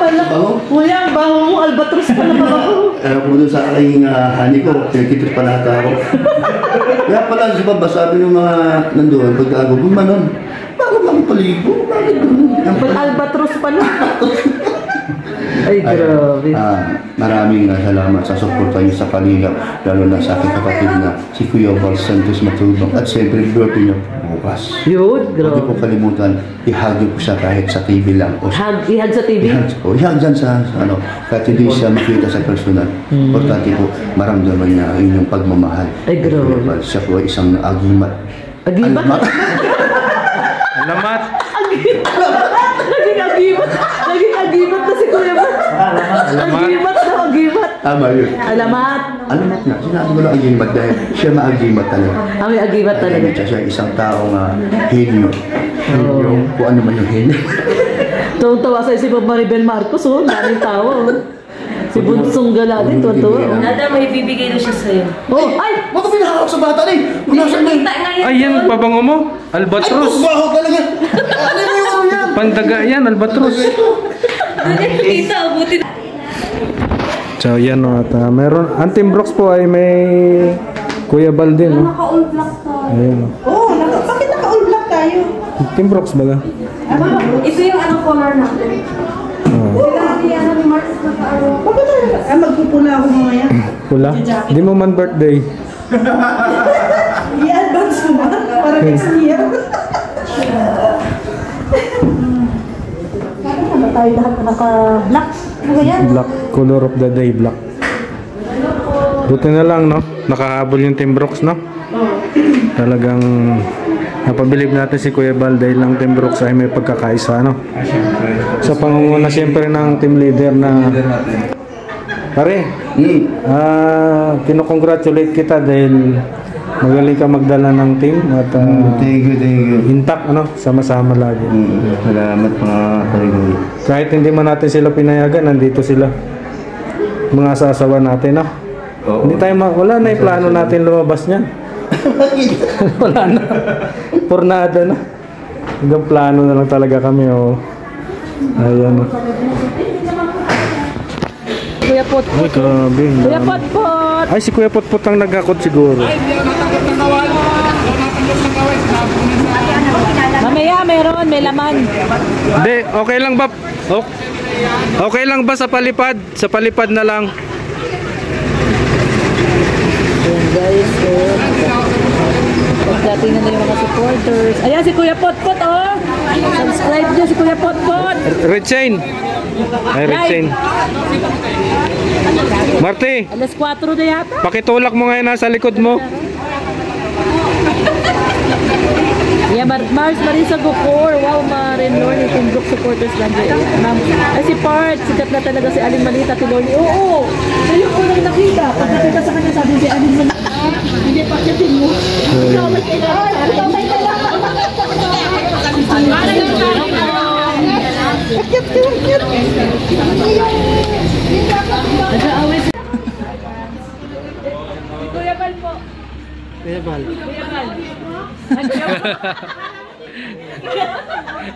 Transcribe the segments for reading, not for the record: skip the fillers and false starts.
pala. Kuya, ang baho mo, albatros pa na baho. Kung doon sa aking honey ko, pinakitip pa nata ako. Kaya pala si Baba, sabi ng mga nandoon, pagkago, gumanon. Bakit ako paligo? Bakit doon? Albatros pa na. Ay, grabe. Maraming salamat sa suporta niyo sa Kalingap, lalo na sa aking kapatid na si Kuya Val Santos Matubang. At siyempre, birthday niyo bukas. Yun, grabe. Huwag ko kalimutan, ihag niyo po siya kahit sa TV lang. Ihag sa TV? Ihag dyan sa ano, kahit hindi siya makita sa personal. Importante po, maramdaman niya inyong pagmamahal. Ay, grabe. Siya po ay isang agimat. Agimat? Alamat. Naging agimat. Naging agimat na si Kuya Val. Agimat na, agimat. Tama yun. Alamat. Alamat na. Sinabi ko lang agimat dahil siya maagimat talaga. May agimat talaga. Siya isang taong henyo. Kung ano man yung henyo. Tawa sa isip Maribel Marcos, oh. Daming tao, oh. Si Bunsong Galadin, tuwa-tuwa. Nada, may bibigay na siya sa'yo. Oh, ay! Bakit pinahawak sa bata rin? Ay, yan, pabango mo. Albatros. Ay, baho talaga. Ano yung yan? Pandaga yan, albatros. Kita, buti. So, yan o. At meron, ang Team Brooks po ay may Kuya Val din. Naka-all black tayo. Ayan o. Oo, bakit naka-all black tayo? Team Brooks baga? Ito yung anong color natin. Sinabi ni Mark na paano. Bakit magpupula ako mamaya? Pula? Di mo man birthday. I-advance mo ba? Para next year. Bakit na ba tayo lahat naka-black? Ano ba yan? Black. Color of the day, black. Buti na lang, no? Nakahabol yung Team Brooks, no? Talagang napabilib natin si Kuya Val dahil lang Team Brooks ay may pagkakaisa, no? Sa pangunguna siyempre ng team leader na pare, kinocongratulate kita dahil magaling ka magdala ng team at Thank you. intact, ano, sama-sama lagi. Salamat mga karigoy. Kahit hindi man natin sila pinayagan, nandito sila. Mga asasawa natin, no? Hindi tayo wala na yung plano natin lumabas niyan. Wala na. Pornada na. Hanggang plano na lang talaga kami, oh. Ayan. Kuya Potpot. Ay, grabe. Kuya Potpot. Ay, si Kuya Potpot ang nagkakot siguro. Mamaya, meron. May laman. Hindi, okay lang ba? Okay lang ba sa palipad? Sa palipad na lang. Ayan guys, pagdating na yung mga supporters. Ayan si Kuya Potpot, oh! Subscribe nyo si Kuya Potpot! Red chain. Ay, red chain. Marty, Alas 4 na yata. pakitulak mo ngayon nasa likod mo. Yeah, Mars Marisa Gocor. Wow, Marin Lorne, Team Brooks supporters lang dyan. Ay, si Part, sikat na talaga si Aling Malita, si Lorne. Oo! Ayun ko lang nakita. Pag nakita sa kanya, sabi si Aling Malita. Hindi pa siya mo. Ikaw may kailangan. Ikaw may kailangan. Cute. Nag-aaway si Kuya Val po. Kuya Val.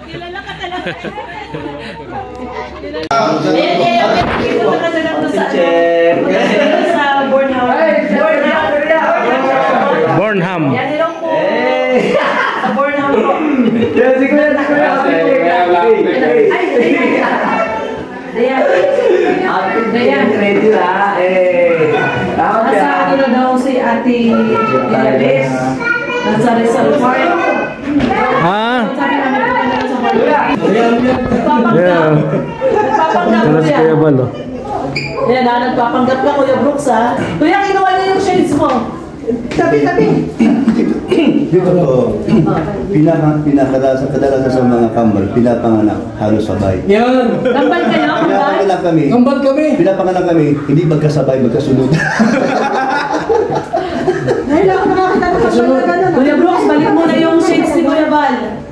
Kilala ka talaga. Sa Bornham. Bornham. Yan nilong po. Sa Bornham po. Nasa ano na daw si Ate Ilalis. Nasa Rizal Park. Ah. Nagpapanggap. Yeah. Nagpapanggap Ano si siya. Kuya Val, oh. Yan, nagpapanggap ka Kuya Brooks, ha? Kuya, kinuha niya yung shades mo. Tabi. Dito po, kadalasan sa mga kambal, pinapanganak halos sabay. Yan! Kambal kayo, kambal? Pinapanganak kami. Kambal kami! Pinapanganak kami, hindi magkasabay, magkasunod. Ngayon ako nakakita ng kasal na gano'n. Kuya Brooks, balik mo na yung shades ni Kuya Val.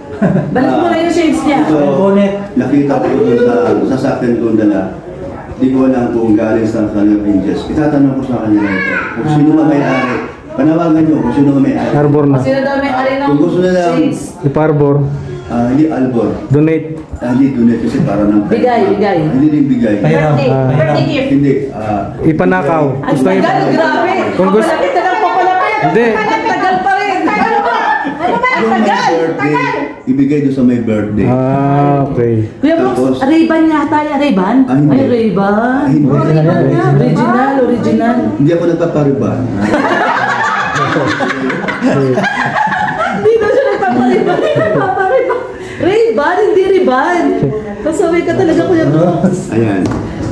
Balik mo na yung shades niya. So, nakita ko doon sa sasakyan kong dala. Di ko alam kung galing sa kanyang angels. Itatanong ko sa kanya na ito. Kung sino nga may-ari. Panawagan nyo kung sino nga may-ari. Harbor na. Sino daw may ari ng Kung gusto nila shades? Si Parbor. Hindi Albor. Donate. Hindi donate kasi para ng Bigay. Hindi din bigay. Birthday. Birthday gift. Hindi. Ipanakaw. Ang Gusto tagal, grabe. Kung gusto- Papalapit na lang, papalapit. Hindi. Ang tagal pa rin. Ano ba? Ano ba? Yung may Tagal! birthday, Tagal! ibigay doon sa may birthday. Okay. Kuya Brooks, Tapos- Ray-Ban yata yan. Ray-Ban? Ah, hindi. Ay, Ray-Ban. Hindi. Original. Hindi ako nagpapariban. Hindi daw siya nagpapariban. Ray-Ban, hindi Ray-Ban. Kasaway ka talaga, Kuya Brooks. Ayan.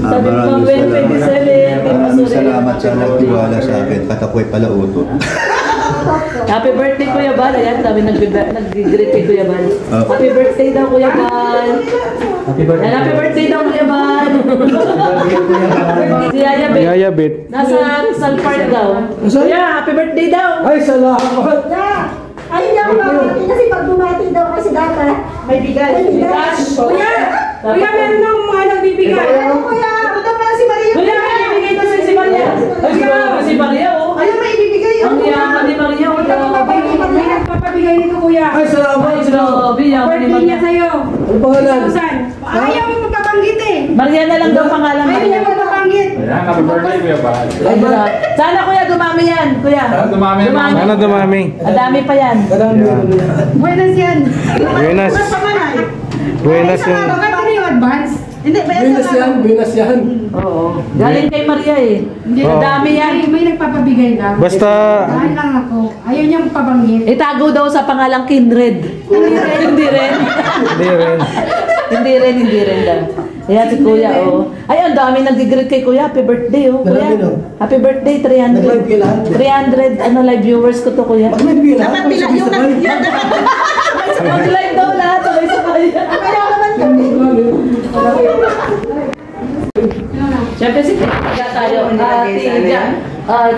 Sabi ko, Maraming 27. Maraming salamat sa nagtiwala sa akin. Katakway pala utot. Happy birthday, Kuya Bal. Ayan, sabi nag-greet kay Kuya Bal. Oh. Happy birthday daw, Kuya Bal. Happy birthday daw, Kuya Bal. Si Yaya Bet. Yaya Bet. Nasa Rizal Park daw. Kuya, happy birthday daw. Ay, salamat. Ay, hindi ako mamati kasi pag bumati daw kasi dati, May bigay. may bigas. Kuya, meron ng mga nagbibigay. Ano kuya? Ito pala si Maria. Kuya, may ibigay daw si Maria. Ay, grabe si Maria, oh. Ayun, may ibibigay yun. Ang yaman ni Maria, oh. Grabe. May nagpapabigay nito, kuya. Ay, salamat. Ay, grabe, yaman ni Birthday niya Maria. sa'yo. Ano pangalan? Susan. Ayaw mo magpapanggit eh. Maria na lang daw pangalan, Ayaw Maria. niya magpapanggit. Happy birthday, Kuya Bal. Ay, grabe. Sana, Kuya, dumami yan, Kuya. Sana dumami. Ang dami pa yan. Buenas yan. Buenas. Buenas pamanay. Buenas yung... Bakit ano yung advance? Hindi, Buenas yan. Oo. Galing kay Maria eh. Hindi. Ang dami yan. May nagpapabigay lang. Basta... Dahil lang ako. Ayaw niyang pabanggit. Itago daw sa pangalang Kindred. Hindi rin. Hindi rin. Hindi rin daw. Ayan si Kuya, oh. Ay, ang dami nag-greet kay Kuya. Happy birthday, oh. Kuya. Marami, no? Happy birthday, 300. Nag-live kayo lahat? 300, live viewers ko to, Kuya. Bakit may lahat? Mag-live daw lahat, sabay sa kaya. Siyempre si Tiga tayo.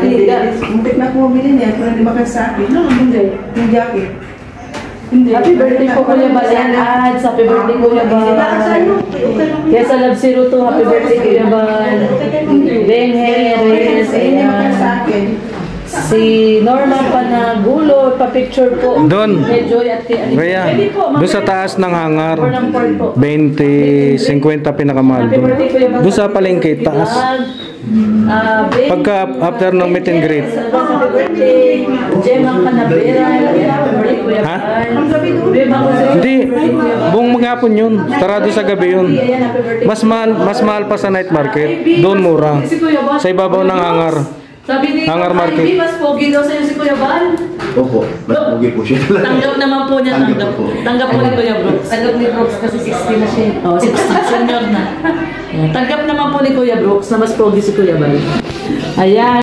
Tiga. Muntik na pumili niya. Kung hindi makasakit. No, hindi. Yung jacket. Hindi. Happy birthday po, Kuya Bal. Ayan, ads. Happy birthday, Kuya Bal. Kaya sa Love Zero 2, happy birthday, Kuya Bal. Ben Harris. Ayan. Si Norma Panagulo, pa-picture po. Doon. Kay Joy at kay Alicia. Kaya, Pwede po, doon sa taas ng hangar. Or ng port po. 20, 50 pinakamahal Happy doon. birthday, Kuya Bal. Doon sa palengke, taas. Ben, Pagka after ng meet and greet. Happy birthday. Gemma Canavera. Happy birthday, Kuya Ha? Bal. Beba Jose. Hindi, buong maghapon yun. Sarado sa gabi yun. Ayan, happy birthday. Mas mahal pa sa night market. Doon mura. Si Kuya Bal. Sa ibabaw ng hangar. Sabi ni Hangar market. Ivy, mas pogi daw sa'yo si Kuya Bal. Opo, mas pugi po siya talaga. Tanggap naman po niya, tanggap. po. Tanggap po ni Kuya Brooks. Tanggap ni Brooks kasi 60 na siya. Oo, 60, senior na. Ayan, tanggap naman po ni Kuya Brooks na mas pogi si Kuya Bal. Ayan.